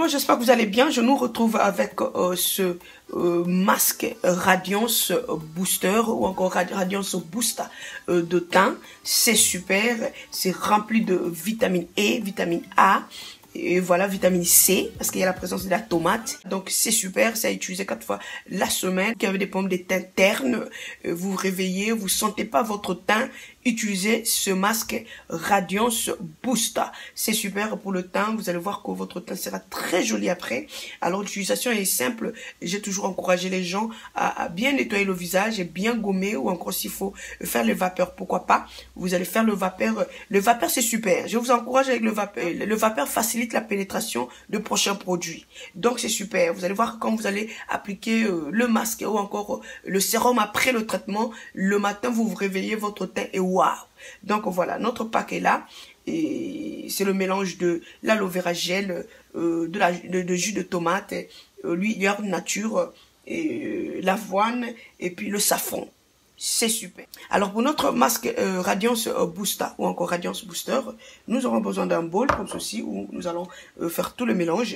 monde, j'espère que vous allez bien. Je nous retrouve avec ce masque Radiance Booster ou encore Radiance Booster de teint. C'est super, c'est rempli de vitamine E, vitamine A. Et voilà, vitamine C, parce qu'il y a la présence de la tomate. Donc, c'est super, c'est à utiliser 4 fois la semaine. Vous avez des problèmes de teint terne, vous vous réveillez, vous sentez pas votre teint, utilisez ce masque Radiance Booster. C'est super pour le teint, vous allez voir que votre teint sera très joli après. Alors, l'utilisation est simple. J'ai toujours encouragé les gens à bien nettoyer le visage et bien gommer, ou encore s'il faut faire les vapeurs, pourquoi pas. Vous allez faire le vapeur. Le vapeur, c'est super. Je vous encourage avec le vapeur. Le vapeur facilite la pénétration de prochains produits. Donc, c'est super. Vous allez voir quand vous allez appliquer le masque ou encore le sérum après le traitement, le matin, vous vous réveillez, votre teint est waouh. Donc, voilà, notre pack est là. Et c'est le mélange de l'aloe vera gel, de jus de tomate, l'huile nature, l'avoine et puis le safran. C'est super. Alors pour notre masque Radiance Booster ou encore Radiance Booster, nous aurons besoin d'un bol comme ceci où nous allons faire tout le mélange.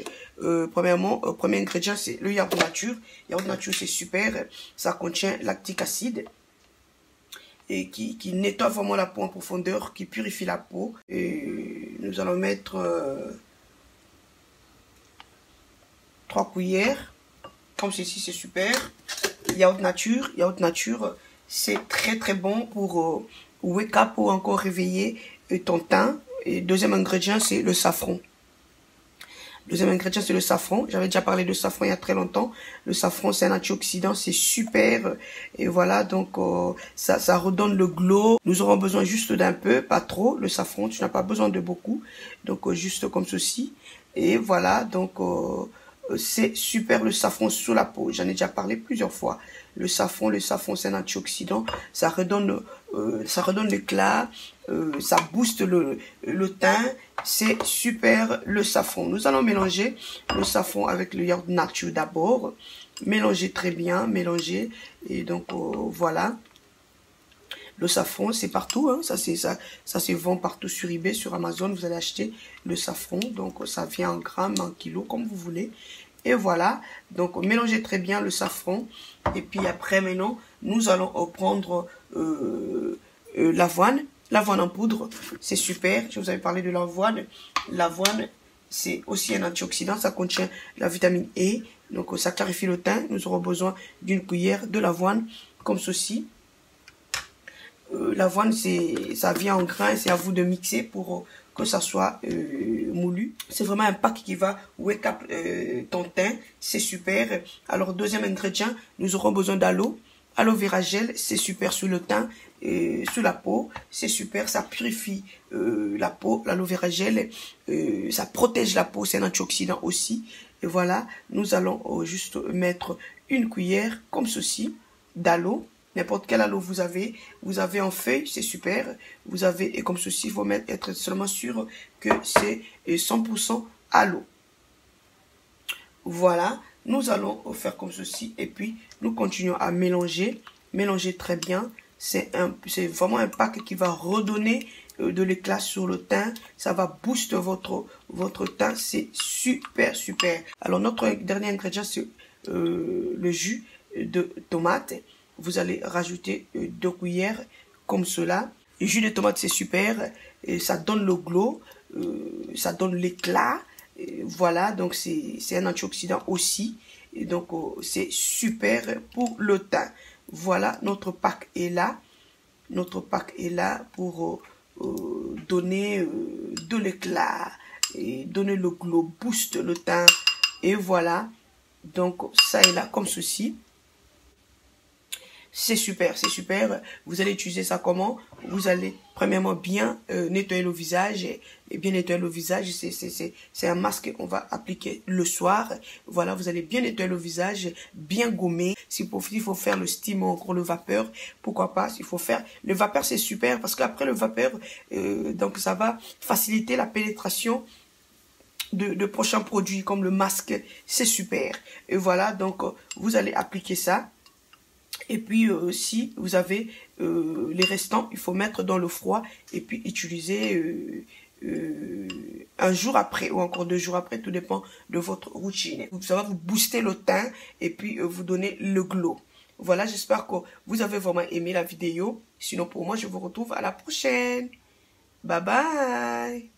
Premièrement, premier ingrédient c'est le yaourt nature. Yaourt nature c'est super, ça contient lactique acide et qui nettoie vraiment la peau en profondeur, qui purifie la peau. Et nous allons mettre 3 cuillères comme ceci, c'est super. Yaourt nature. C'est très bon pour wake up ou encore réveiller ton teint. Et deuxième ingrédient, c'est le safran. J'avais déjà parlé de safran il y a très longtemps. Le safran, c'est un antioxydant, c'est super. Et voilà, donc ça redonne le glow. Nous aurons besoin juste d'un peu, pas trop. Le safran, tu n'as pas besoin de beaucoup. Donc juste comme ceci. Et voilà, donc c'est super le safran sur la peau. J'en ai déjà parlé plusieurs fois. Le safran, c'est un antioxydant. Ça redonne l'éclat. Ça booste le teint. C'est super le safran. Nous allons mélanger le safran avec le yaourt nature d'abord. Mélanger très bien, mélanger. Et donc voilà. Le safran, c'est partout, hein. Ça se vend partout sur eBay, sur Amazon. Vous allez acheter le safran. Donc, ça vient en grammes, en kilos, comme vous voulez. Et voilà. Donc, mélangez très bien le safran. Et puis après, maintenant, nous allons prendre l'avoine. L'avoine en poudre, c'est super. Je vous avais parlé de l'avoine. L'avoine, c'est aussi un antioxydant. Ça contient la vitamine E. Donc, ça clarifie le teint. Nous aurons besoin d'une cuillère de l'avoine, comme ceci. L'avoine, ça vient en grains, c'est à vous de mixer pour que ça soit moulu. C'est vraiment un pack qui va wake up ton teint, c'est super. Alors, deuxième ingrédient, nous aurons besoin d'aloe. Aloe vera gel, c'est super sur le teint, sur la peau, c'est super, ça purifie la peau. L'aloe vera gel, ça protège la peau, c'est un antioxydant aussi. Et voilà, nous allons juste mettre une cuillère comme ceci d'aloe. N'importe quel aloe vous avez en feuille, c'est super. Vous avez, et comme ceci, il faut être seulement sûr que c'est 100% aloe. Voilà, nous allons faire comme ceci et puis nous continuons à mélanger. Mélanger très bien. C'est vraiment un pack qui va redonner de l'éclat sur le teint. Ça va booster votre teint. C'est super. Alors, notre dernier ingrédient, c'est le jus de tomate. Vous allez rajouter 2 cuillères comme cela. Le jus de tomate, c'est super. Et ça donne le glow. Ça donne l'éclat. Voilà, donc c'est un antioxydant aussi. Et donc, c'est super pour le teint. Voilà, notre pack est là. Notre pack est là pour donner de l'éclat et donner le glow, boost le teint. Et voilà, donc ça est là comme ceci. C'est super. Vous allez utiliser ça comment? Vous allez premièrement bien nettoyer le visage. Et bien nettoyer le visage, c'est un masque qu'on va appliquer le soir. Voilà, vous allez bien nettoyer le visage, bien gommer. S'il faut faire le steam ou encore le vapeur, pourquoi pas? S'il faut faire le vapeur, c'est super parce qu'après le vapeur, donc ça va faciliter la pénétration de prochains produits comme le masque. C'est super. Et voilà, donc vous allez appliquer ça. Et puis, si vous avez les restants, il faut mettre dans le froid et puis utiliser un jour après ou encore 2 jours après, tout dépend de votre routine. Ça va vous booster le teint et puis vous donner le glow. Voilà, j'espère que vous avez vraiment aimé la vidéo. Sinon, pour moi, je vous retrouve à la prochaine. Bye bye.